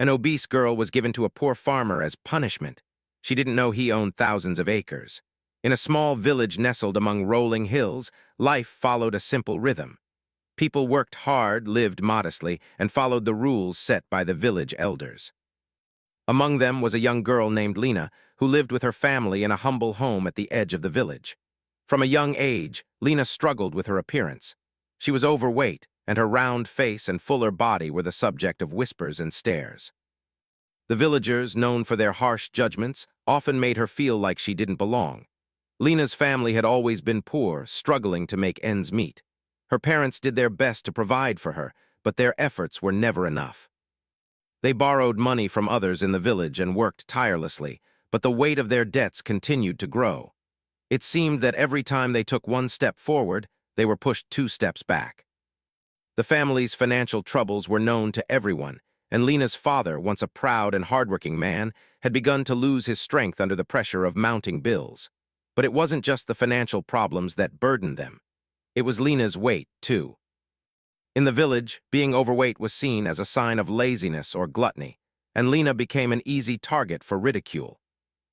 An obese girl was given to a poor farmer as punishment. She didn't know he owned thousands of acres. In a small village nestled among rolling hills, life followed a simple rhythm. People worked hard, lived modestly, and followed the rules set by the village elders. Among them was a young girl named Lena, who lived with her family in a humble home at the edge of the village. From a young age, Lena struggled with her appearance. She was overweight, and her round face and fuller body were the subject of whispers and stares. The villagers, known for their harsh judgments, often made her feel like she didn't belong. Lena's family had always been poor, struggling to make ends meet. Her parents did their best to provide for her, but their efforts were never enough. They borrowed money from others in the village and worked tirelessly, but the weight of their debts continued to grow. It seemed that every time they took one step forward, they were pushed 2 steps back. The family's financial troubles were known to everyone, and Lena's father, once a proud and hardworking man, had begun to lose his strength under the pressure of mounting bills. But it wasn't just the financial problems that burdened them. It was Lena's weight, too. In the village, being overweight was seen as a sign of laziness or gluttony, and Lena became an easy target for ridicule.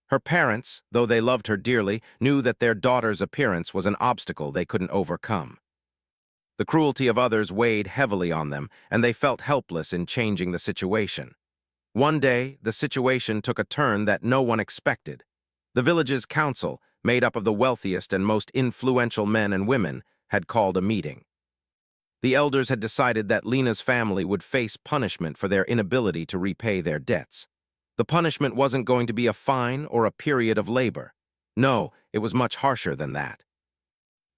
Her parents, though they loved her dearly, knew that their daughter's appearance was an obstacle they couldn't overcome. The cruelty of others weighed heavily on them, and they felt helpless in changing the situation. One day, the situation took a turn that no one expected. The village's council, made up of the wealthiest and most influential men and women, had called a meeting. The elders had decided that Lena's family would face punishment for their inability to repay their debts. The punishment wasn't going to be a fine or a period of labor. No, it was much harsher than that.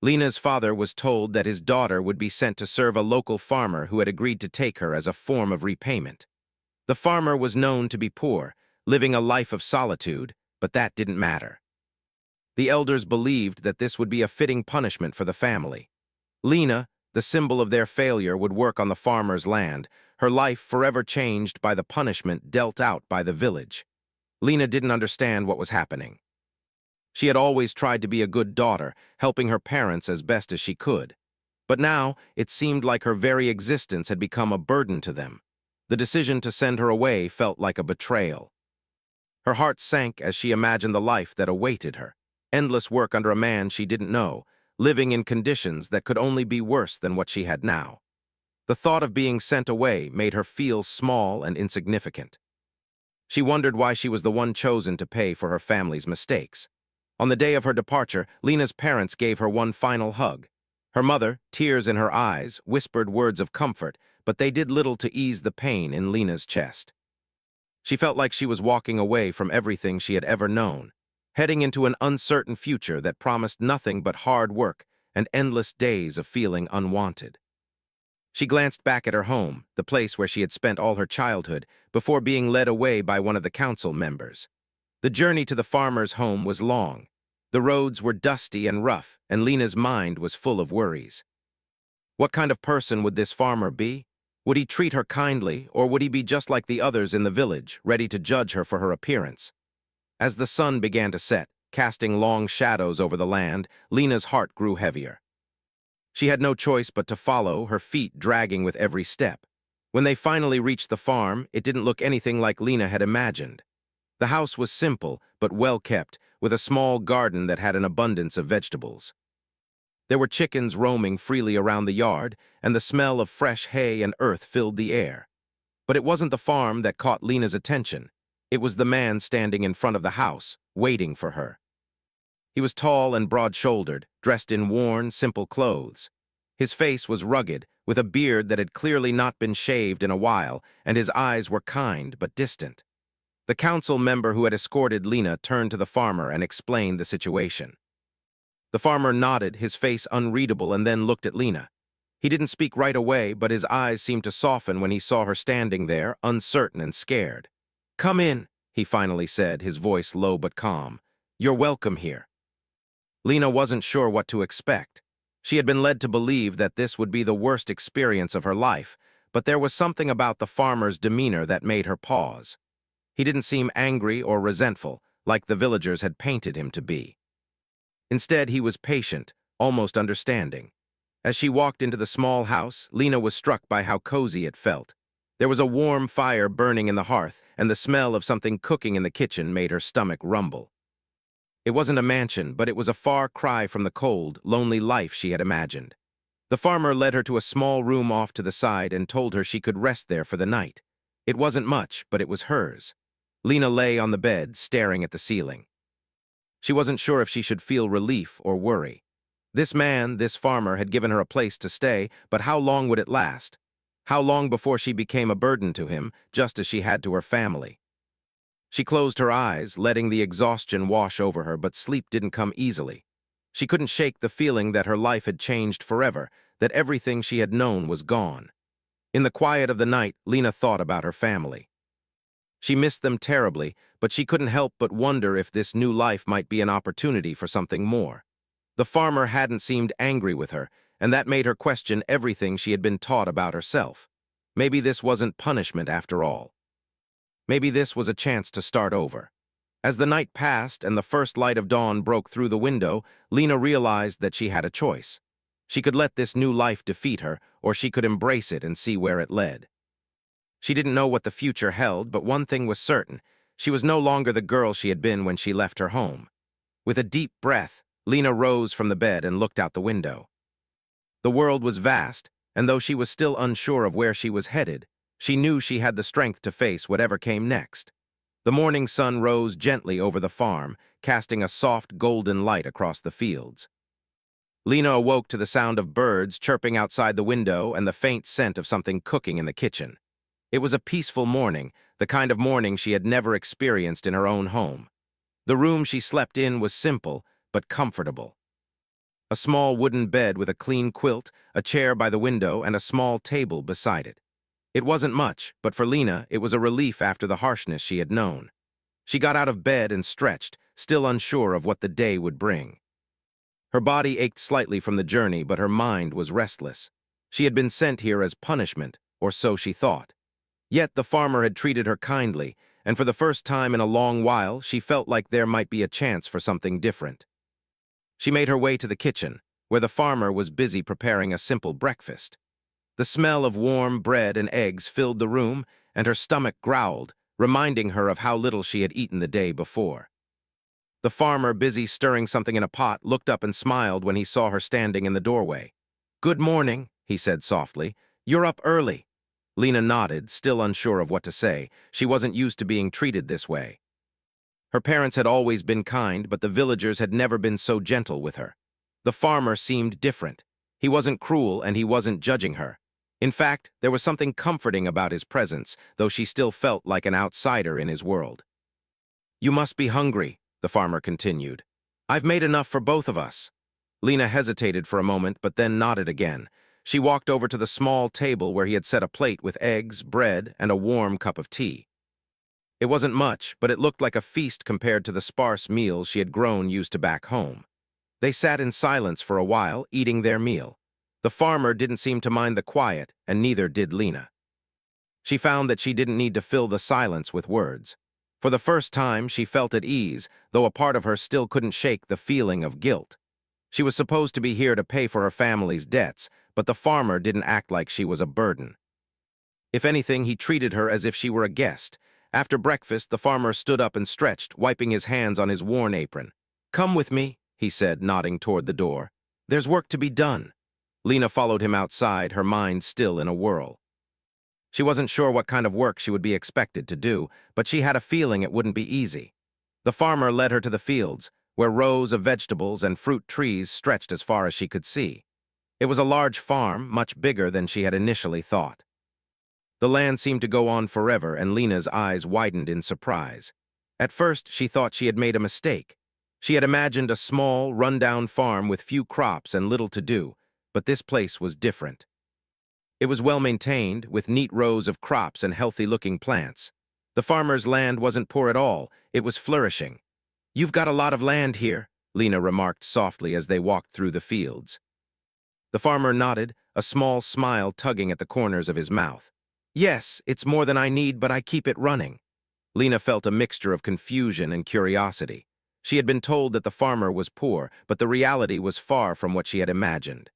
Lena's father was told that his daughter would be sent to serve a local farmer who had agreed to take her as a form of repayment. The farmer was known to be poor, living a life of solitude, but that didn't matter. The elders believed that this would be a fitting punishment for the family. Lena, the symbol of their failure, would work on the farmer's land, her life forever changed by the punishment dealt out by the village. Lena didn't understand what was happening. She had always tried to be a good daughter, helping her parents as best as she could. But now, it seemed like her very existence had become a burden to them. The decision to send her away felt like a betrayal. Her heart sank as she imagined the life that awaited her. Endless work under a man she didn't know, living in conditions that could only be worse than what she had now. The thought of being sent away made her feel small and insignificant. She wondered why she was the one chosen to pay for her family's mistakes. On the day of her departure, Lena's parents gave her one final hug. Her mother, tears in her eyes, whispered words of comfort, but they did little to ease the pain in Lena's chest. She felt like she was walking away from everything she had ever known, heading into an uncertain future that promised nothing but hard work and endless days of feeling unwanted. She glanced back at her home, the place where she had spent all her childhood, before being led away by one of the council members. The journey to the farmer's home was long. The roads were dusty and rough, and Lena's mind was full of worries. What kind of person would this farmer be? Would he treat her kindly, or would he be just like the others in the village, ready to judge her for her appearance? As the sun began to set, casting long shadows over the land, Lena's heart grew heavier. She had no choice but to follow, her feet dragging with every step. When they finally reached the farm, it didn't look anything like Lena had imagined. The house was simple, but well kept, with a small garden that had an abundance of vegetables. There were chickens roaming freely around the yard, and the smell of fresh hay and earth filled the air. But it wasn't the farm that caught Lena's attention. It was the man standing in front of the house, waiting for her. He was tall and broad-shouldered, dressed in worn, simple clothes. His face was rugged, with a beard that had clearly not been shaved in a while, and his eyes were kind but distant. The council member who had escorted Lena turned to the farmer and explained the situation. The farmer nodded, his face unreadable, and then looked at Lena. He didn't speak right away, but his eyes seemed to soften when he saw her standing there, uncertain and scared. "Come in," he finally said, his voice low but calm. "You're welcome here." Lena wasn't sure what to expect. She had been led to believe that this would be the worst experience of her life, but there was something about the farmer's demeanor that made her pause. He didn't seem angry or resentful, like the villagers had painted him to be. Instead, he was patient, almost understanding. As she walked into the small house, Lena was struck by how cozy it felt. There was a warm fire burning in the hearth, and the smell of something cooking in the kitchen made her stomach rumble. It wasn't a mansion, but it was a far cry from the cold, lonely life she had imagined. The farmer led her to a small room off to the side and told her she could rest there for the night. It wasn't much, but it was hers. Lena lay on the bed, staring at the ceiling. She wasn't sure if she should feel relief or worry. This man, this farmer, had given her a place to stay, but how long would it last? How long before she became a burden to him, just as she had to her family? She closed her eyes, letting the exhaustion wash over her, but sleep didn't come easily. She couldn't shake the feeling that her life had changed forever, that everything she had known was gone. In the quiet of the night, Lena thought about her family. She missed them terribly, but she couldn't help but wonder if this new life might be an opportunity for something more. The farmer hadn't seemed angry with her, and that made her question everything she had been taught about herself. Maybe this wasn't punishment after all. Maybe this was a chance to start over. As the night passed and the first light of dawn broke through the window, Lena realized that she had a choice. She could let this new life defeat her, or she could embrace it and see where it led. She didn't know what the future held, but one thing was certain. She was no longer the girl she had been when she left her home. With a deep breath, Lena rose from the bed and looked out the window. The world was vast, and though she was still unsure of where she was headed, she knew she had the strength to face whatever came next. The morning sun rose gently over the farm, casting a soft golden light across the fields. Lena awoke to the sound of birds chirping outside the window and the faint scent of something cooking in the kitchen. It was a peaceful morning, the kind of morning she had never experienced in her own home. The room she slept in was simple, but comfortable. A small wooden bed with a clean quilt, a chair by the window, and a small table beside it. It wasn't much, but for Lena, it was a relief after the harshness she had known. She got out of bed and stretched, still unsure of what the day would bring. Her body ached slightly from the journey, but her mind was restless. She had been sent here as punishment, or so she thought. Yet the farmer had treated her kindly, and for the first time in a long while, she felt like there might be a chance for something different. She made her way to the kitchen, where the farmer was busy preparing a simple breakfast. The smell of warm bread and eggs filled the room, and her stomach growled, reminding her of how little she had eaten the day before. The farmer, busy stirring something in a pot, looked up and smiled when he saw her standing in the doorway. "Good morning," he said softly. "You're up early." Lena nodded, still unsure of what to say. She wasn't used to being treated this way. Her parents had always been kind, but the villagers had never been so gentle with her. The farmer seemed different. He wasn't cruel and he wasn't judging her. In fact, there was something comforting about his presence, though she still felt like an outsider in his world. "You must be hungry," the farmer continued. "I've made enough for both of us." Lena hesitated for a moment, but then nodded again. She walked over to the small table where he had set a plate with eggs, bread, and a warm cup of tea. It wasn't much, but it looked like a feast compared to the sparse meals she had grown used to back home. They sat in silence for a while, eating their meal. The farmer didn't seem to mind the quiet, and neither did Lena. She found that she didn't need to fill the silence with words. For the first time, she felt at ease, though a part of her still couldn't shake the feeling of guilt. She was supposed to be here to pay for her family's debts, but the farmer didn't act like she was a burden. If anything, he treated her as if she were a guest. After breakfast, the farmer stood up and stretched, wiping his hands on his worn apron. "Come with me," he said, nodding toward the door. "There's work to be done." Lena followed him outside, her mind still in a whirl. She wasn't sure what kind of work she would be expected to do, but she had a feeling it wouldn't be easy. The farmer led her to the fields, where rows of vegetables and fruit trees stretched as far as she could see. It was a large farm, much bigger than she had initially thought. The land seemed to go on forever, and Lena's eyes widened in surprise. At first, she thought she had made a mistake. She had imagined a small, run-down farm with few crops and little to do, but this place was different. It was well-maintained, with neat rows of crops and healthy-looking plants. The farmer's land wasn't poor at all, it was flourishing. "You've got a lot of land here," Lena remarked softly as they walked through the fields. The farmer nodded, a small smile tugging at the corners of his mouth. "Yes, it's more than I need, but I keep it running." Lena felt a mixture of confusion and curiosity. She had been told that the farmer was poor, but the reality was far from what she had imagined.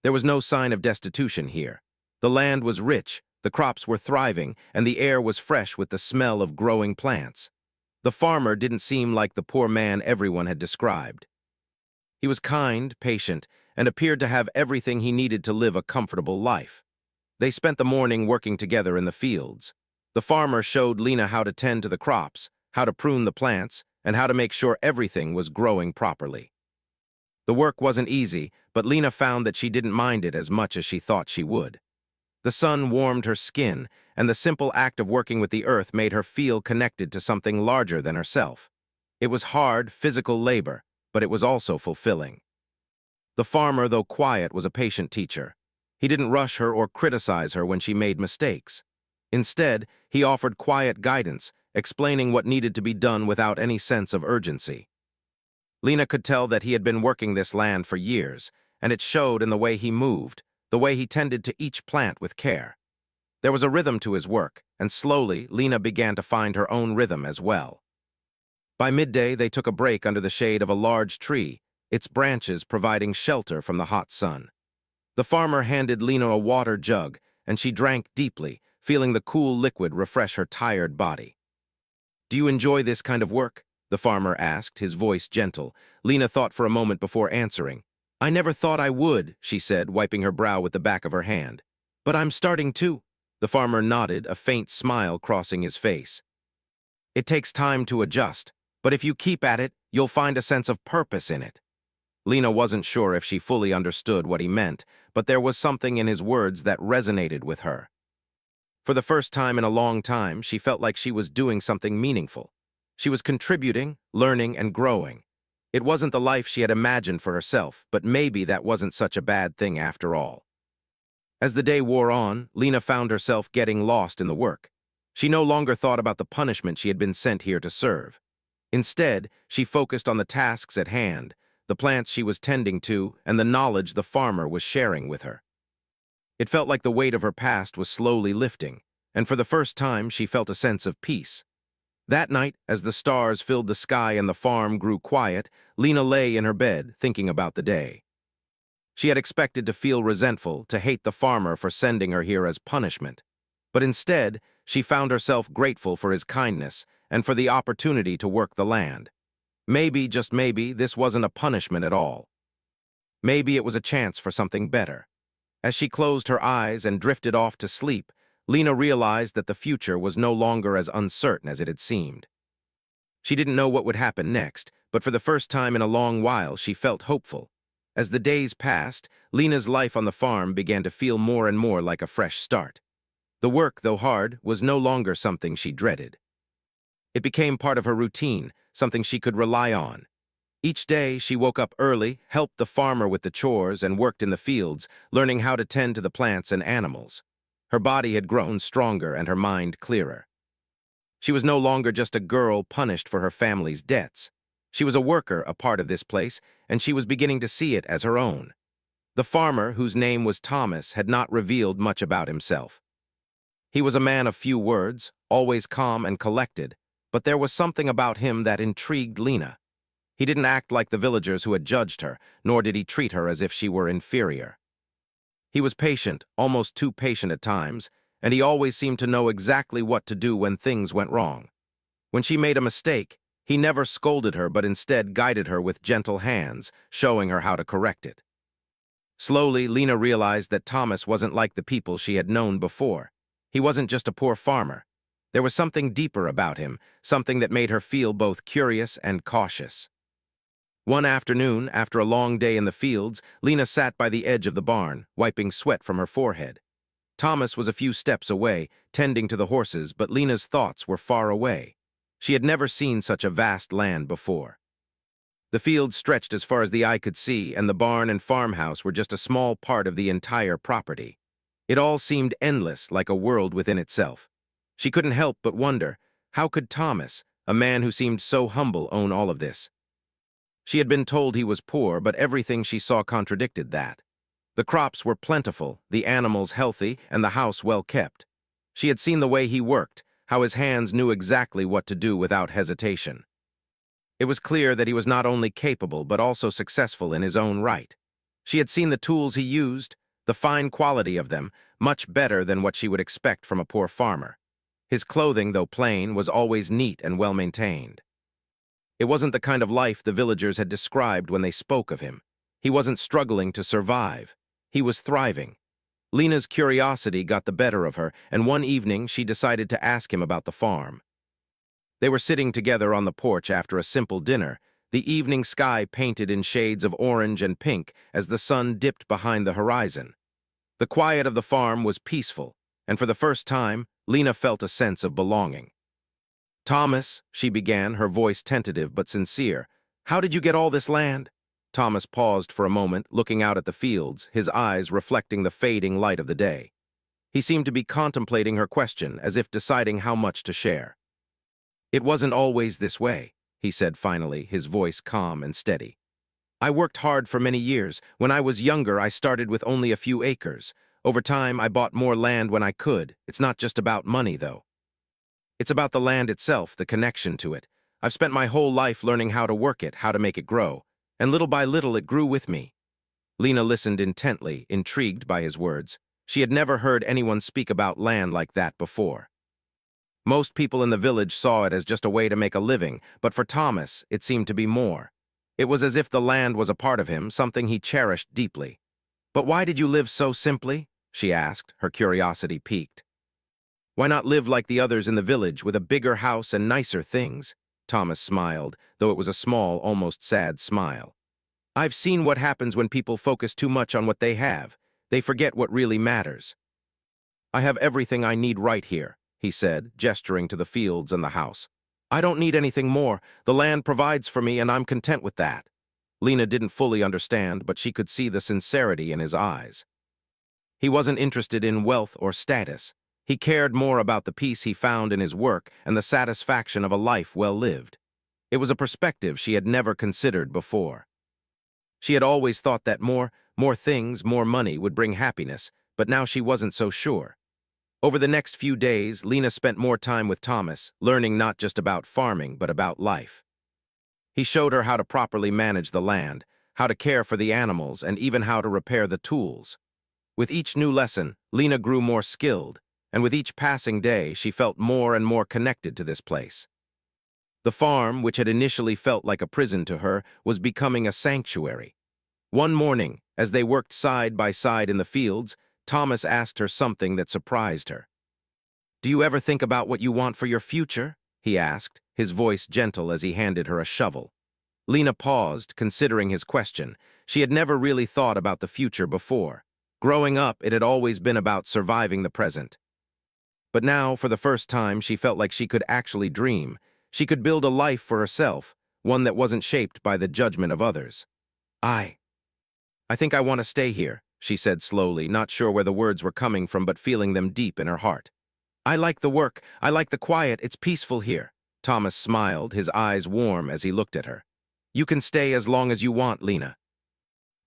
There was no sign of destitution here. The land was rich, The crops were thriving, and the air was fresh with the smell of growing plants. The farmer didn't seem like the poor man everyone had described. He was kind, patient, and appeared to have everything he needed to live a comfortable life. They spent the morning working together in the fields. The farmer showed Lena how to tend to the crops, how to prune the plants, and how to make sure everything was growing properly. The work wasn't easy, but Lena found that she didn't mind it as much as she thought she would. The sun warmed her skin, and the simple act of working with the earth made her feel connected to something larger than herself. It was hard, physical labor, but it was also fulfilling. The farmer, though quiet, was a patient teacher. He didn't rush her or criticize her when she made mistakes. Instead, he offered quiet guidance, explaining what needed to be done without any sense of urgency. Lena could tell that he had been working this land for years, and it showed in the way he moved, the way he tended to each plant with care. There was a rhythm to his work, and slowly Lena began to find her own rhythm as well. By midday, they took a break under the shade of a large tree, its branches providing shelter from the hot sun. The farmer handed Lena a water jug, and she drank deeply, feeling the cool liquid refresh her tired body. "Do you enjoy this kind of work?" the farmer asked, his voice gentle. Lena thought for a moment before answering. "I never thought I would," she said, wiping her brow with the back of her hand. "But I'm starting to." The farmer nodded, a faint smile crossing his face. "It takes time to adjust, but if you keep at it, you'll find a sense of purpose in it." Lena wasn't sure if she fully understood what he meant, but there was something in his words that resonated with her. For the first time in a long time, she felt like she was doing something meaningful. She was contributing, learning, and growing. It wasn't the life she had imagined for herself, but maybe that wasn't such a bad thing after all. As the day wore on, Lena found herself getting lost in the work. She no longer thought about the punishment she had been sent here to serve. Instead, she focused on the tasks at hand, the plants she was tending to, and the knowledge the farmer was sharing with her. It felt like the weight of her past was slowly lifting, and for the first time she felt a sense of peace. That night, as the stars filled the sky and the farm grew quiet, Lena lay in her bed, thinking about the day. She had expected to feel resentful, to hate the farmer for sending her here as punishment. But instead, she found herself grateful for his kindness and for the opportunity to work the land. Maybe, just maybe, this wasn't a punishment at all. Maybe it was a chance for something better. As she closed her eyes and drifted off to sleep, Lena realized that the future was no longer as uncertain as it had seemed. She didn't know what would happen next, but for the first time in a long while, she felt hopeful. As the days passed, Lena's life on the farm began to feel more and more like a fresh start. The work, though hard, was no longer something she dreaded. It became part of her routine, something she could rely on. Each day, she woke up early, helped the farmer with the chores, and worked in the fields, learning how to tend to the plants and animals. Her body had grown stronger and her mind clearer. She was no longer just a girl punished for her family's debts. She was a worker, a part of this place, and she was beginning to see it as her own. The farmer, whose name was Thomas, had not revealed much about himself. He was a man of few words, always calm and collected, but there was something about him that intrigued Lena. He didn't act like the villagers who had judged her, nor did he treat her as if she were inferior. He was patient, almost too patient at times, and he always seemed to know exactly what to do when things went wrong. When she made a mistake, he never scolded her but instead guided her with gentle hands, showing her how to correct it. Slowly, Lena realized that Thomas wasn't like the people she had known before. He wasn't just a poor farmer. There was something deeper about him, something that made her feel both curious and cautious. One afternoon, after a long day in the fields, Lena sat by the edge of the barn, wiping sweat from her forehead. Thomas was a few steps away, tending to the horses, but Lena's thoughts were far away. She had never seen such a vast land before. The fields stretched as far as the eye could see, and the barn and farmhouse were just a small part of the entire property. It all seemed endless, like a world within itself. She couldn't help but wonder, how could Thomas, a man who seemed so humble, own all of this? She had been told he was poor, but everything she saw contradicted that. The crops were plentiful, the animals healthy, and the house well kept. She had seen the way he worked, how his hands knew exactly what to do without hesitation. It was clear that he was not only capable but also successful in his own right. She had seen the tools he used, The fine quality of them, much better than what she would expect from a poor farmer. His clothing, though plain, was always neat and well-maintained. It wasn't the kind of life the villagers had described when they spoke of him. He wasn't struggling to survive. He was thriving. Lena's curiosity got the better of her, and one evening she decided to ask him about the farm. They were sitting together on the porch after a simple dinner, the evening sky painted in shades of orange and pink as the sun dipped behind the horizon. The quiet of the farm was peaceful, and for the first time, Lena felt a sense of belonging. "Thomas," she began, her voice tentative but sincere, "how did you get all this land?" Thomas paused for a moment, looking out at the fields, his eyes reflecting the fading light of the day. He seemed to be contemplating her question, as if deciding how much to share. "It wasn't always this way," he said finally, his voice calm and steady. "I worked hard for many years. When I was younger, I started with only a few acres. Over time, I bought more land when I could. It's not just about money, though. It's about the land itself, the connection to it. I've spent my whole life learning how to work it, how to make it grow. And little by little, it grew with me." Lena listened intently, intrigued by his words. She had never heard anyone speak about land like that before. Most people in the village saw it as just a way to make a living, but for Thomas, it seemed to be more. It was as if the land was a part of him, something he cherished deeply. "But why did you live so simply?" she asked, her curiosity piqued. "Why not live like the others in the village, with a bigger house and nicer things?" Thomas smiled, though it was a small, almost sad smile. "I've seen what happens when people focus too much on what they have. They forget what really matters. I have everything I need right here," he said, gesturing to the fields and the house. "I don't need anything more. The land provides for me, and I'm content with that." Lena didn't fully understand, but she could see the sincerity in his eyes. He wasn't interested in wealth or status. He cared more about the peace he found in his work and the satisfaction of a life well lived. It was a perspective she had never considered before. She had always thought that more things, more money would bring happiness, but now she wasn't so sure. Over the next few days, Lena spent more time with Thomas, learning not just about farming, but about life. He showed her how to properly manage the land, how to care for the animals, and even how to repair the tools. With each new lesson, Lena grew more skilled, and with each passing day, she felt more and more connected to this place. The farm, which had initially felt like a prison to her, was becoming a sanctuary. One morning, as they worked side by side in the fields, Thomas asked her something that surprised her. "Do you ever think about what you want for your future?" he asked, his voice gentle as he handed her a shovel. Lena paused, considering his question. She had never really thought about the future before. Growing up, it had always been about surviving the present. But now, for the first time, she felt like she could actually dream. She could build a life for herself, one that wasn't shaped by the judgment of others. I think I want to stay here," she said slowly, not sure where the words were coming from but feeling them deep in her heart. "I like the work, I like the quiet, it's peaceful here." Thomas smiled, his eyes warm as he looked at her. "You can stay as long as you want, Lena.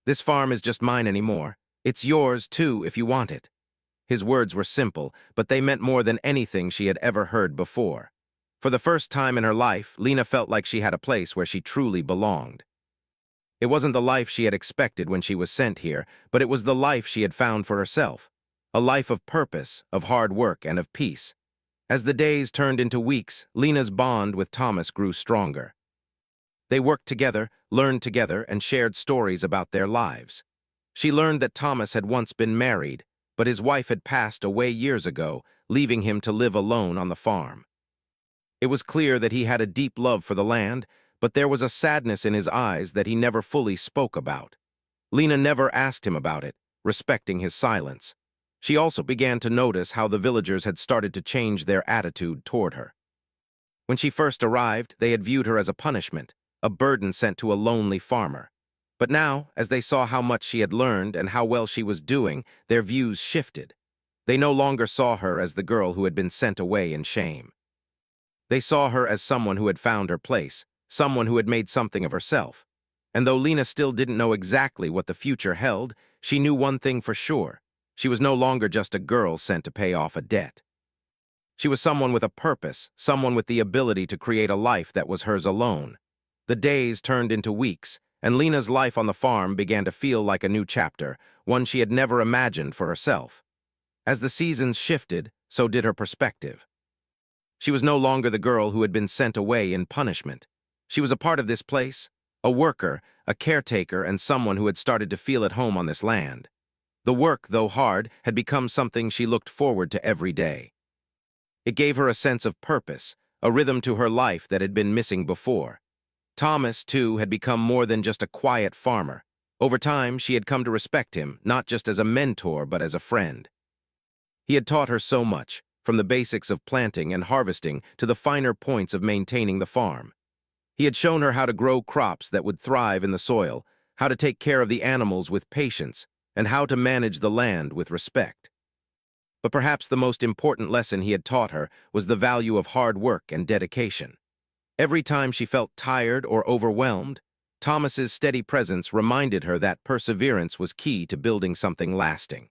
This farm is just mine anymore. It's yours, too, if you want it." His words were simple, but they meant more than anything she had ever heard before. For the first time in her life, Lena felt like she had a place where she truly belonged. It wasn't the life she had expected when she was sent here, but it was the life she had found for herself. A life of purpose, of hard work, and of peace. As the days turned into weeks, Lena's bond with Thomas grew stronger. They worked together, learned together, and shared stories about their lives. She learned that Thomas had once been married, but his wife had passed away years ago, leaving him to live alone on the farm. It was clear that he had a deep love for the land, but there was a sadness in his eyes that he never fully spoke about. Lena never asked him about it, respecting his silence. She also began to notice how the villagers had started to change their attitude toward her. When she first arrived, they had viewed her as a punishment, a burden sent to a lonely farmer. But now, as they saw how much she had learned and how well she was doing, their views shifted. They no longer saw her as the girl who had been sent away in shame. They saw her as someone who had found her place, someone who had made something of herself. And though Lena still didn't know exactly what the future held, she knew one thing for sure. She was no longer just a girl sent to pay off a debt. She was someone with a purpose, someone with the ability to create a life that was hers alone. The days turned into weeks, and Lena's life on the farm began to feel like a new chapter, one she had never imagined for herself. As the seasons shifted, so did her perspective. She was no longer the girl who had been sent away in punishment. She was a part of this place, a worker, a caretaker, and someone who had started to feel at home on this land. The work, though hard, had become something she looked forward to every day. It gave her a sense of purpose, a rhythm to her life that had been missing before. Thomas, too, had become more than just a quiet farmer. Over time, she had come to respect him, not just as a mentor, but as a friend. He had taught her so much, from the basics of planting and harvesting to the finer points of maintaining the farm. He had shown her how to grow crops that would thrive in the soil, how to take care of the animals with patience, and how to manage the land with respect. But perhaps the most important lesson he had taught her was the value of hard work and dedication. Every time she felt tired or overwhelmed, Thomas's steady presence reminded her that perseverance was key to building something lasting.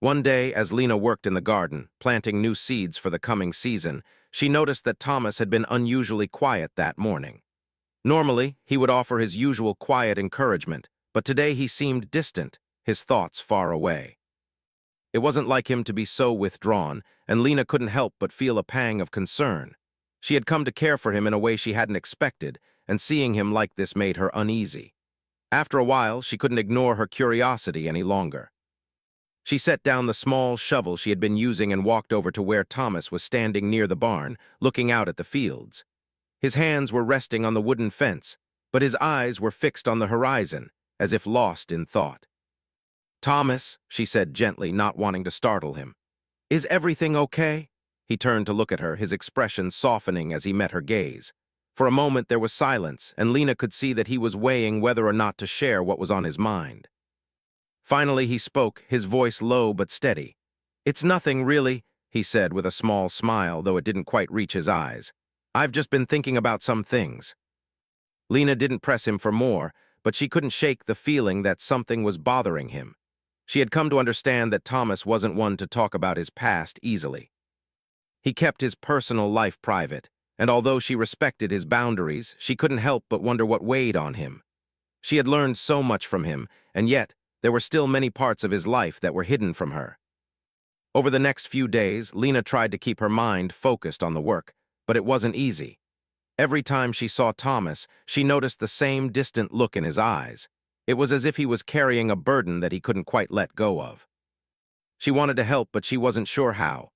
One day, as Lena worked in the garden, planting new seeds for the coming season, she noticed that Thomas had been unusually quiet that morning. Normally, he would offer his usual quiet encouragement, but today he seemed distant, his thoughts far away. It wasn't like him to be so withdrawn, and Lena couldn't help but feel a pang of concern. She had come to care for him in a way she hadn't expected, and seeing him like this made her uneasy. After a while, she couldn't ignore her curiosity any longer. She set down the small shovel she had been using and walked over to where Thomas was standing near the barn, looking out at the fields. His hands were resting on the wooden fence, but his eyes were fixed on the horizon, as if lost in thought. "Thomas," she said gently, not wanting to startle him. "Is everything okay?" He turned to look at her, his expression softening as he met her gaze. For a moment there was silence, and Lena could see that he was weighing whether or not to share what was on his mind. Finally he spoke, his voice low but steady. "It's nothing, really," he said with a small smile, though it didn't quite reach his eyes. "I've just been thinking about some things." Lena didn't press him for more, but she couldn't shake the feeling that something was bothering him. She had come to understand that Thomas wasn't one to talk about his past easily. He kept his personal life private, and although she respected his boundaries, she couldn't help but wonder what weighed on him. She had learned so much from him, and yet there were still many parts of his life that were hidden from her. Over the next few days, Lena tried to keep her mind focused on the work, but it wasn't easy. Every time she saw Thomas, she noticed the same distant look in his eyes. It was as if he was carrying a burden that he couldn't quite let go of. She wanted to help, but she wasn't sure how.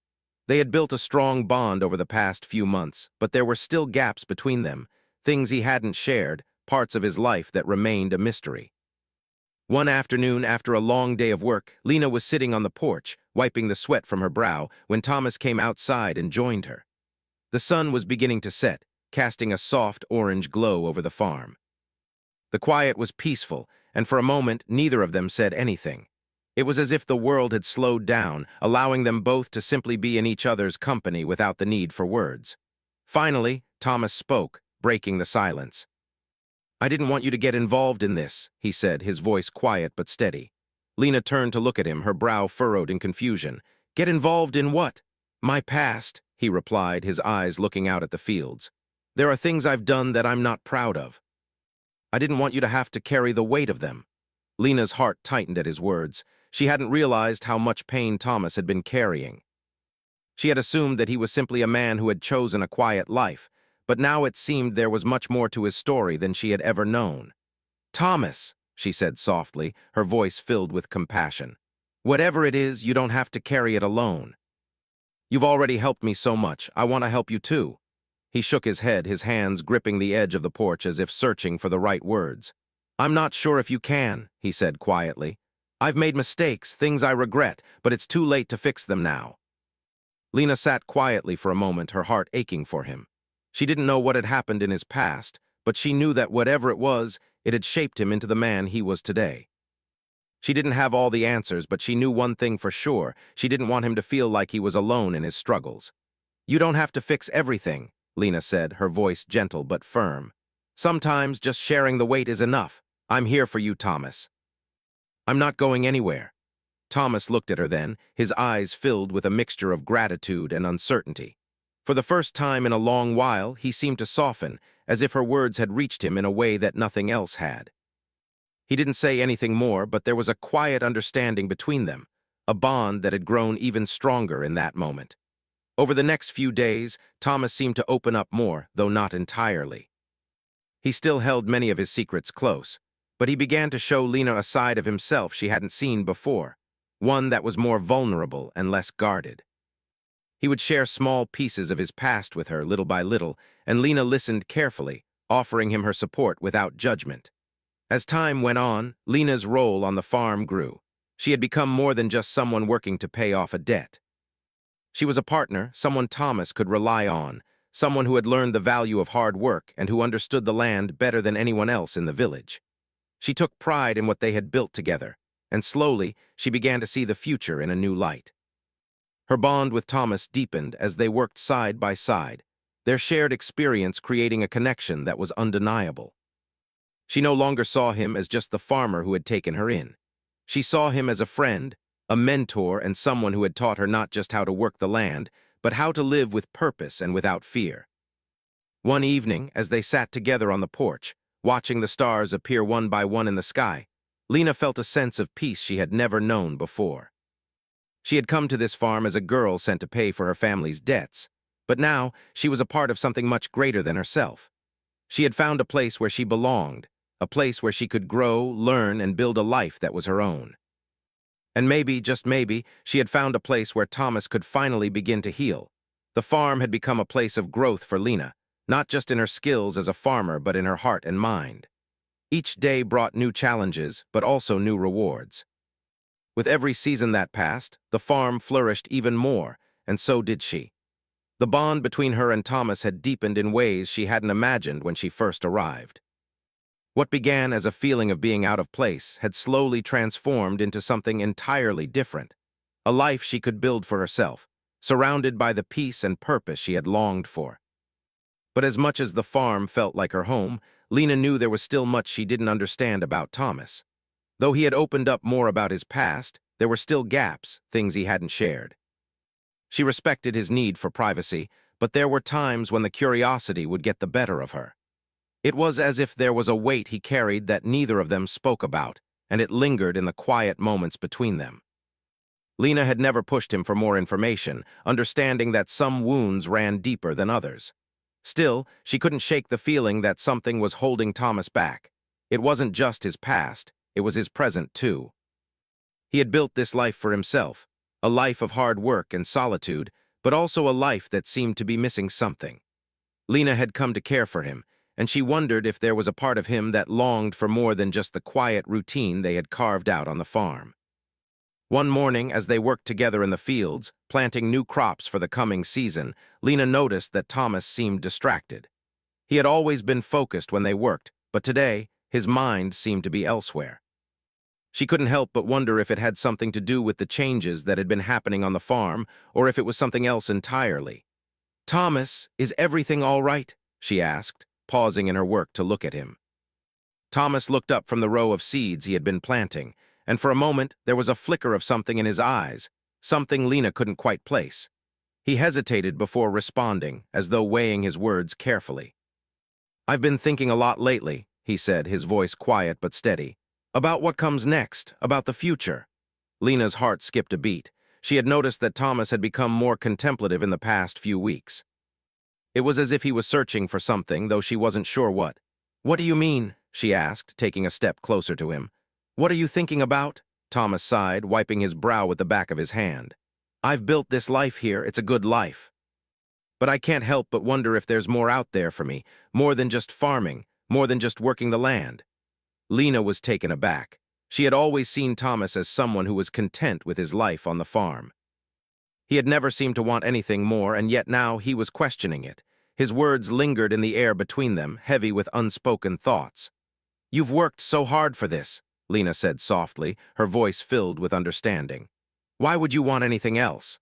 They had built a strong bond over the past few months, but there were still gaps between them, things he hadn't shared, parts of his life that remained a mystery. One afternoon, after a long day of work, Lena was sitting on the porch, wiping the sweat from her brow, when Thomas came outside and joined her. The sun was beginning to set, casting a soft orange glow over the farm. The quiet was peaceful, and for a moment neither of them said anything. It was as if the world had slowed down, allowing them both to simply be in each other's company without the need for words. Finally, Thomas spoke, breaking the silence. "I didn't want you to get involved in this," he said, his voice quiet but steady. Lena turned to look at him, her brow furrowed in confusion. "Get involved in what?" "My past," he replied, his eyes looking out at the fields. "There are things I've done that I'm not proud of. I didn't want you to have to carry the weight of them." Lena's heart tightened at his words. She hadn't realized how much pain Thomas had been carrying. She had assumed that he was simply a man who had chosen a quiet life, but now it seemed there was much more to his story than she had ever known. "Thomas," she said softly, her voice filled with compassion. "Whatever it is, you don't have to carry it alone. You've already helped me so much. I want to help you too." He shook his head, his hands gripping the edge of the porch as if searching for the right words. "I'm not sure if you can," he said quietly. "I've made mistakes, things I regret, but it's too late to fix them now." Lena sat quietly for a moment, her heart aching for him. She didn't know what had happened in his past, but she knew that whatever it was, it had shaped him into the man he was today. She didn't have all the answers, but she knew one thing for sure. She didn't want him to feel like he was alone in his struggles. "You don't have to fix everything," Lena said, her voice gentle but firm. "Sometimes just sharing the weight is enough. I'm here for you, Thomas. I'm not going anywhere." Thomas looked at her then, his eyes filled with a mixture of gratitude and uncertainty. For the first time in a long while, he seemed to soften, as if her words had reached him in a way that nothing else had. He didn't say anything more, but there was a quiet understanding between them, a bond that had grown even stronger in that moment. Over the next few days, Thomas seemed to open up more, though not entirely. He still held many of his secrets close, but he began to show Lena a side of himself she hadn't seen before, one that was more vulnerable and less guarded. He would share small pieces of his past with her little by little, and Lena listened carefully, offering him her support without judgment. As time went on, Lena's role on the farm grew. She had become more than just someone working to pay off a debt. She was a partner, someone Thomas could rely on, someone who had learned the value of hard work and who understood the land better than anyone else in the village. She took pride in what they had built together, and slowly she began to see the future in a new light. Her bond with Thomas deepened as they worked side by side, their shared experience creating a connection that was undeniable. She no longer saw him as just the farmer who had taken her in. She saw him as a friend, a mentor, and someone who had taught her not just how to work the land, but how to live with purpose and without fear. One evening, as they sat together on the porch, watching the stars appear one by one in the sky, Lena felt a sense of peace she had never known before. She had come to this farm as a girl sent to pay for her family's debts, but now she was a part of something much greater than herself. She had found a place where she belonged, a place where she could grow, learn, and build a life that was her own. And maybe, just maybe, she had found a place where Thomas could finally begin to heal. The farm had become a place of growth for Lena, not just in her skills as a farmer, but in her heart and mind. Each day brought new challenges, but also new rewards. With every season that passed, the farm flourished even more, and so did she. The bond between her and Thomas had deepened in ways she hadn't imagined when she first arrived. What began as a feeling of being out of place had slowly transformed into something entirely different, a life she could build for herself, surrounded by the peace and purpose she had longed for. But as much as the farm felt like her home, Lena knew there was still much she didn't understand about Thomas. Though he had opened up more about his past, there were still gaps, things he hadn't shared. She respected his need for privacy, but there were times when the curiosity would get the better of her. It was as if there was a weight he carried that neither of them spoke about, and it lingered in the quiet moments between them. Lena had never pushed him for more information, understanding that some wounds ran deeper than others. Still, she couldn't shake the feeling that something was holding Thomas back. It wasn't just his past, it was his present too. He had built this life for himself, a life of hard work and solitude, but also a life that seemed to be missing something. Lena had come to care for him, and she wondered if there was a part of him that longed for more than just the quiet routine they had carved out on the farm. One morning, as they worked together in the fields, planting new crops for the coming season, Lena noticed that Thomas seemed distracted. He had always been focused when they worked, but today, his mind seemed to be elsewhere. She couldn't help but wonder if it had something to do with the changes that had been happening on the farm, or if it was something else entirely. "Thomas, is everything all right?" she asked, pausing in her work to look at him. Thomas looked up from the row of seeds he had been planting, and for a moment there was a flicker of something in his eyes, something Lena couldn't quite place. He hesitated before responding, as though weighing his words carefully. "I've been thinking a lot lately," he said, his voice quiet but steady. "About what comes next, about the future." Lena's heart skipped a beat. She had noticed that Thomas had become more contemplative in the past few weeks. It was as if he was searching for something, though she wasn't sure what. "What do you mean?" she asked, taking a step closer to him. "What are you thinking about?" Thomas sighed, wiping his brow with the back of his hand. "I've built this life here, it's a good life. But I can't help but wonder if there's more out there for me, more than just farming, more than just working the land." Lena was taken aback. She had always seen Thomas as someone who was content with his life on the farm. He had never seemed to want anything more, and yet now he was questioning it. His words lingered in the air between them, heavy with unspoken thoughts. "You've worked so hard for this," Lena said softly, her voice filled with understanding. "Why would you want anything else?"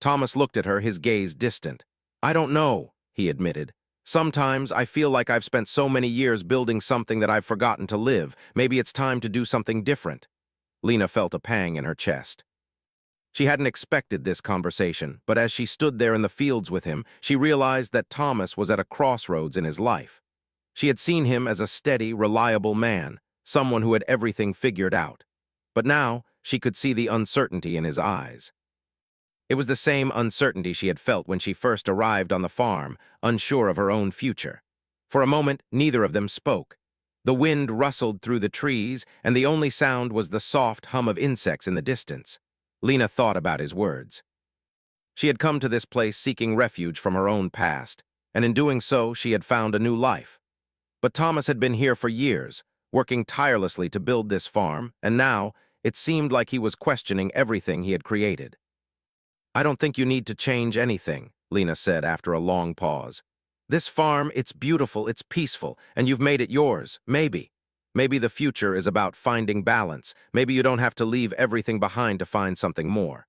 Thomas looked at her, his gaze distant. "I don't know," he admitted. "Sometimes I feel like I've spent so many years building something that I've forgotten to live. Maybe it's time to do something different." Lena felt a pang in her chest. She hadn't expected this conversation, but as she stood there in the fields with him, she realized that Thomas was at a crossroads in his life. She had seen him as a steady, reliable man, someone who had everything figured out. But now, she could see the uncertainty in his eyes. It was the same uncertainty she had felt when she first arrived on the farm, unsure of her own future. For a moment, neither of them spoke. The wind rustled through the trees, and the only sound was the soft hum of insects in the distance. Lena thought about his words. She had come to this place seeking refuge from her own past, and in doing so, she had found a new life. But Thomas had been here for years, working tirelessly to build this farm, and now, it seemed like he was questioning everything he had created. "I don't think you need to change anything," Lena said after a long pause. "This farm, it's beautiful, it's peaceful, and you've made it yours, maybe. Maybe the future is about finding balance. Maybe you don't have to leave everything behind to find something more."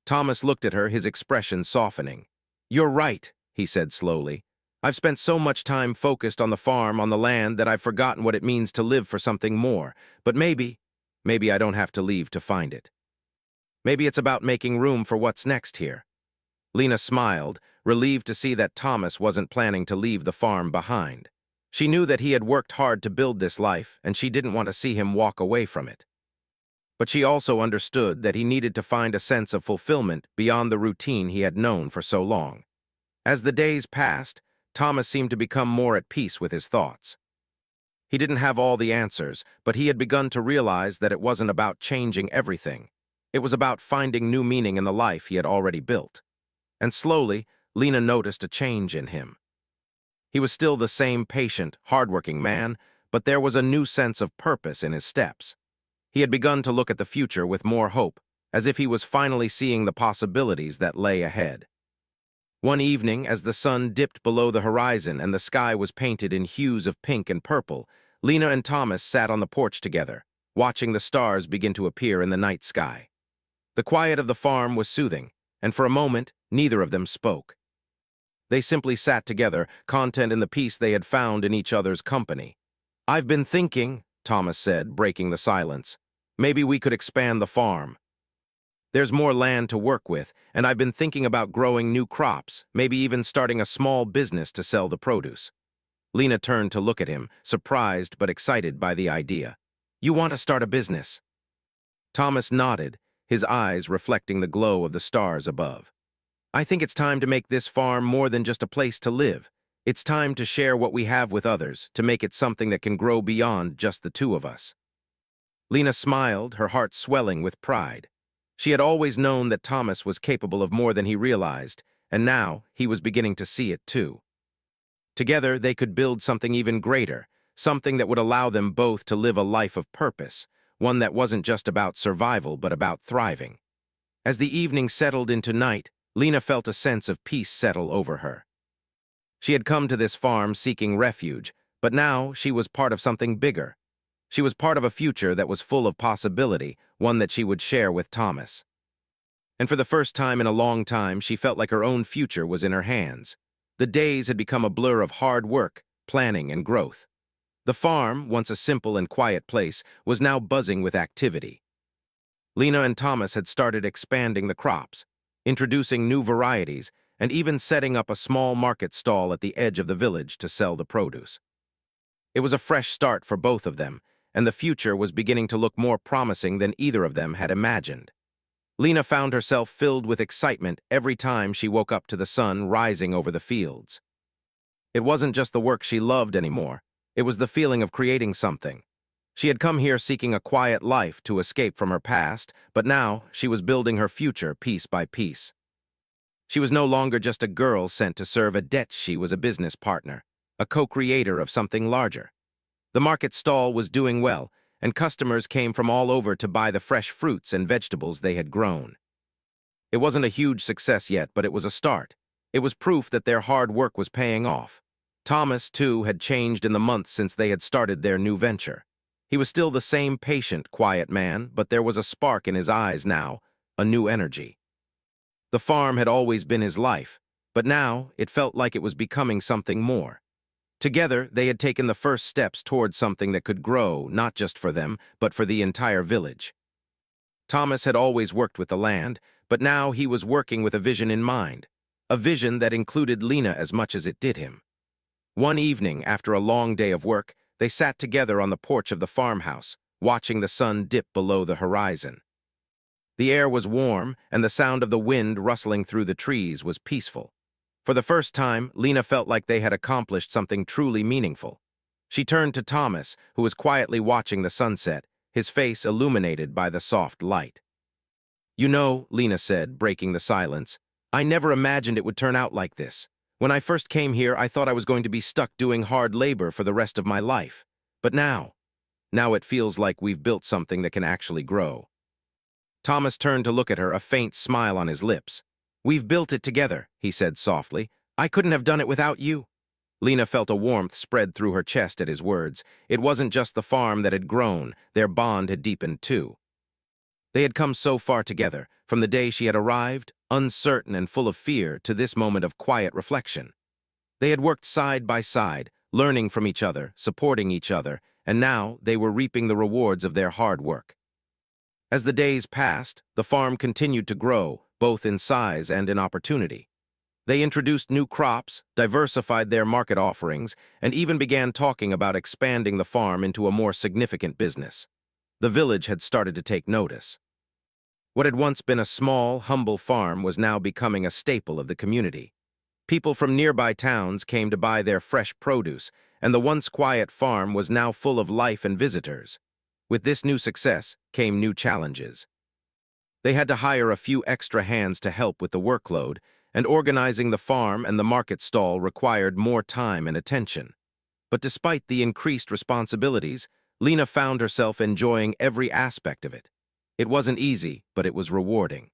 Thomas looked at her, his expression softening. "You're right," he said slowly. "I've spent so much time focused on the farm, on the land, that I've forgotten what it means to live for something more. But maybe I don't have to leave to find it. Maybe it's about making room for what's next here." Lena smiled, relieved to see that Thomas wasn't planning to leave the farm behind. She knew that he had worked hard to build this life, and she didn't want to see him walk away from it. But she also understood that he needed to find a sense of fulfillment beyond the routine he had known for so long. As the days passed, Thomas seemed to become more at peace with his thoughts. He didn't have all the answers, but he had begun to realize that it wasn't about changing everything. It was about finding new meaning in the life he had already built. And slowly, Lena noticed a change in him. He was still the same patient, hardworking man, but there was a new sense of purpose in his steps. He had begun to look at the future with more hope, as if he was finally seeing the possibilities that lay ahead. One evening, as the sun dipped below the horizon and the sky was painted in hues of pink and purple, Lena and Thomas sat on the porch together, watching the stars begin to appear in the night sky. The quiet of the farm was soothing, and for a moment, neither of them spoke. They simply sat together, content in the peace they had found in each other's company. "I've been thinking," Thomas said, breaking the silence, "maybe we could expand the farm. There's more land to work with, and I've been thinking about growing new crops, maybe even starting a small business to sell the produce." Lena turned to look at him, surprised but excited by the idea. "You want to start a business?" Thomas nodded, his eyes reflecting the glow of the stars above. "I think it's time to make this farm more than just a place to live. It's time to share what we have with others, to make it something that can grow beyond just the two of us." Lena smiled, her heart swelling with pride. She had always known that Thomas was capable of more than he realized, and now he was beginning to see it too. Together, they could build something even greater, something that would allow them both to live a life of purpose, one that wasn't just about survival but about thriving. As the evening settled into night, Lena felt a sense of peace settle over her. She had come to this farm seeking refuge, but now she was part of something bigger. She was part of a future that was full of possibility, one that she would share with Thomas. And for the first time in a long time, she felt like her own future was in her hands. The days had become a blur of hard work, planning, and growth. The farm, once a simple and quiet place, was now buzzing with activity. Lena and Thomas had started expanding the crops, introducing new varieties, and even setting up a small market stall at the edge of the village to sell the produce. It was a fresh start for both of them, and the future was beginning to look more promising than either of them had imagined. Lena found herself filled with excitement every time she woke up to the sun rising over the fields. It wasn't just the work she loved anymore, it was the feeling of creating something. She had come here seeking a quiet life to escape from her past, but now she was building her future piece by piece. She was no longer just a girl sent to serve a debt, she was a business partner, a co-creator of something larger. The market stall was doing well, and customers came from all over to buy the fresh fruits and vegetables they had grown. It wasn't a huge success yet, but it was a start. It was proof that their hard work was paying off. Thomas, too, had changed in the months since they had started their new venture. He was still the same patient, quiet man, but there was a spark in his eyes now, a new energy. The farm had always been his life, but now it felt like it was becoming something more. Together, they had taken the first steps towards something that could grow, not just for them, but for the entire village. Thomas had always worked with the land, but now he was working with a vision in mind, a vision that included Lena as much as it did him. One evening, after a long day of work, they sat together on the porch of the farmhouse, watching the sun dip below the horizon. The air was warm, and the sound of the wind rustling through the trees was peaceful. For the first time, Lena felt like they had accomplished something truly meaningful. She turned to Thomas, who was quietly watching the sunset, his face illuminated by the soft light. "You know," Lena said, breaking the silence, "I never imagined it would turn out like this. When I first came here, I thought I was going to be stuck doing hard labor for the rest of my life. But now it feels like we've built something that can actually grow." Thomas turned to look at her, a faint smile on his lips. "We've built it together," he said softly. "I couldn't have done it without you." Lena felt a warmth spread through her chest at his words. It wasn't just the farm that had grown, their bond had deepened too. They had come so far together, from the day she had arrived, uncertain and full of fear, to this moment of quiet reflection. They had worked side by side, learning from each other, supporting each other, and now they were reaping the rewards of their hard work. As the days passed, the farm continued to grow, both in size and in opportunity. They introduced new crops, diversified their market offerings, and even began talking about expanding the farm into a more significant business. The village had started to take notice. What had once been a small, humble farm was now becoming a staple of the community. People from nearby towns came to buy their fresh produce, and the once quiet farm was now full of life and visitors. With this new success came new challenges. They had to hire a few extra hands to help with the workload, and organizing the farm and the market stall required more time and attention. But despite the increased responsibilities, Lena found herself enjoying every aspect of it. It wasn't easy, but it was rewarding.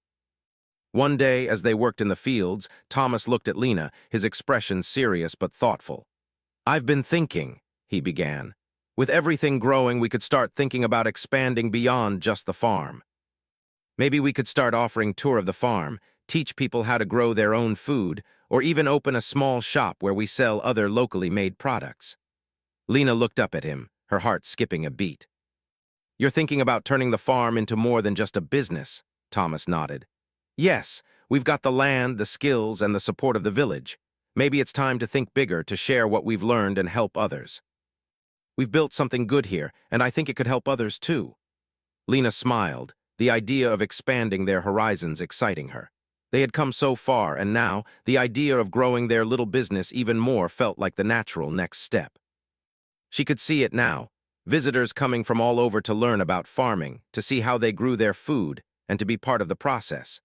One day, as they worked in the fields, Thomas looked at Lena, his expression serious but thoughtful. "I've been thinking," he began. "With everything growing, we could start thinking about expanding beyond just the farm. Maybe we could start offering tour of the farm, teach people how to grow their own food, or even open a small shop where we sell other locally made products." Lena looked up at him, her heart skipping a beat. "You're thinking about turning the farm into more than just a business," Thomas nodded. "Yes, we've got the land, the skills, and the support of the village. Maybe it's time to think bigger, to share what we've learned and help others. We've built something good here, and I think it could help others too." Lena smiled, the idea of expanding their horizons exciting her. They had come so far, and now, the idea of growing their little business even more felt like the natural next step. She could see it now, visitors coming from all over to learn about farming, to see how they grew their food, and to be part of the process.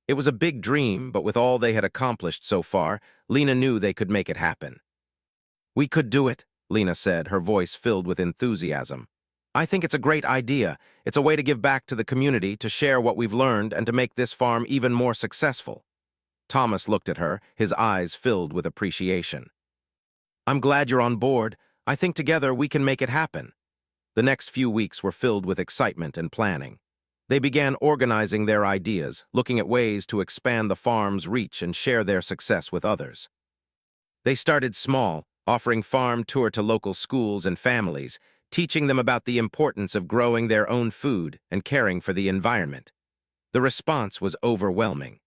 It was a big dream, but with all they had accomplished so far, Lena knew they could make it happen. "We could do it," Lena said, her voice filled with enthusiasm. "I think it's a great idea. It's a way to give back to the community, to share what we've learned, and to make this farm even more successful." Thomas looked at her, his eyes filled with appreciation. "I'm glad you're on board. I think together we can make it happen." The next few weeks were filled with excitement and planning. They began organizing their ideas, looking at ways to expand the farm's reach and share their success with others. They started small, offering farm tour to local schools and families, teaching them about the importance of growing their own food and caring for the environment. The response was overwhelming.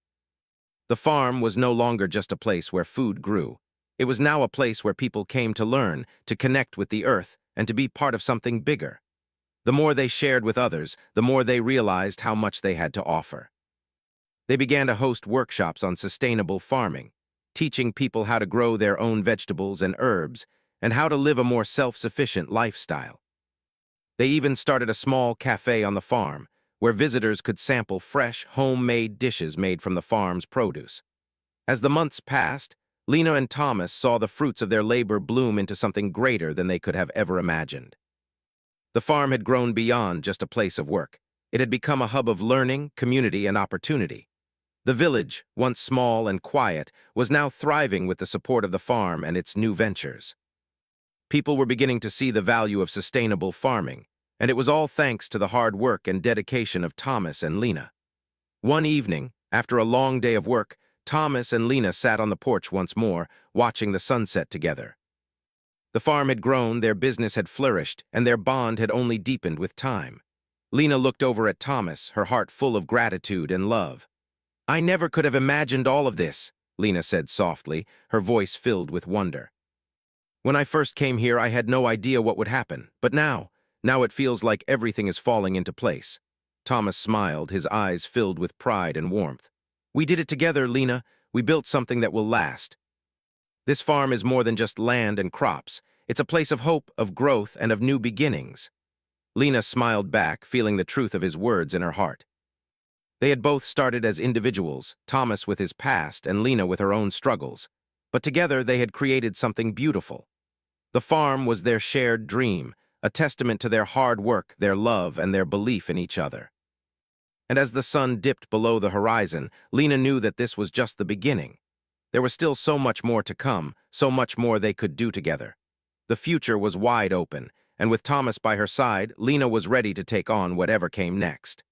The farm was no longer just a place where food grew. It was now a place where people came to learn, to connect with the earth, and to be part of something bigger. The more they shared with others, the more they realized how much they had to offer. They began to host workshops on sustainable farming, teaching people how to grow their own vegetables and herbs, and how to live a more self-sufficient lifestyle. They even started a small cafe on the farm, where visitors could sample fresh, homemade dishes made from the farm's produce. As the months passed, Lena and Thomas saw the fruits of their labor bloom into something greater than they could have ever imagined. The farm had grown beyond just a place of work. It had become a hub of learning, community, and opportunity. The village, once small and quiet, was now thriving with the support of the farm and its new ventures. People were beginning to see the value of sustainable farming, and it was all thanks to the hard work and dedication of Thomas and Lena. One evening, after a long day of work, Thomas and Lena sat on the porch once more, watching the sunset together. The farm had grown, their business had flourished, and their bond had only deepened with time. Lena looked over at Thomas, her heart full of gratitude and love. "I never could have imagined all of this," Lena said softly, her voice filled with wonder. "When I first came here, I had no idea what would happen, but now it feels like everything is falling into place." Thomas smiled, his eyes filled with pride and warmth. "We did it together, Lena. We built something that will last. This farm is more than just land and crops. It's a place of hope, of growth, and of new beginnings." Lena smiled back, feeling the truth of his words in her heart. They had both started as individuals, Thomas with his past and Lena with her own struggles. But together they had created something beautiful. The farm was their shared dream, a testament to their hard work, their love, and their belief in each other. And as the sun dipped below the horizon, Lena knew that this was just the beginning. There was still so much more to come, so much more they could do together. The future was wide open, and with Thomas by her side, Lena was ready to take on whatever came next.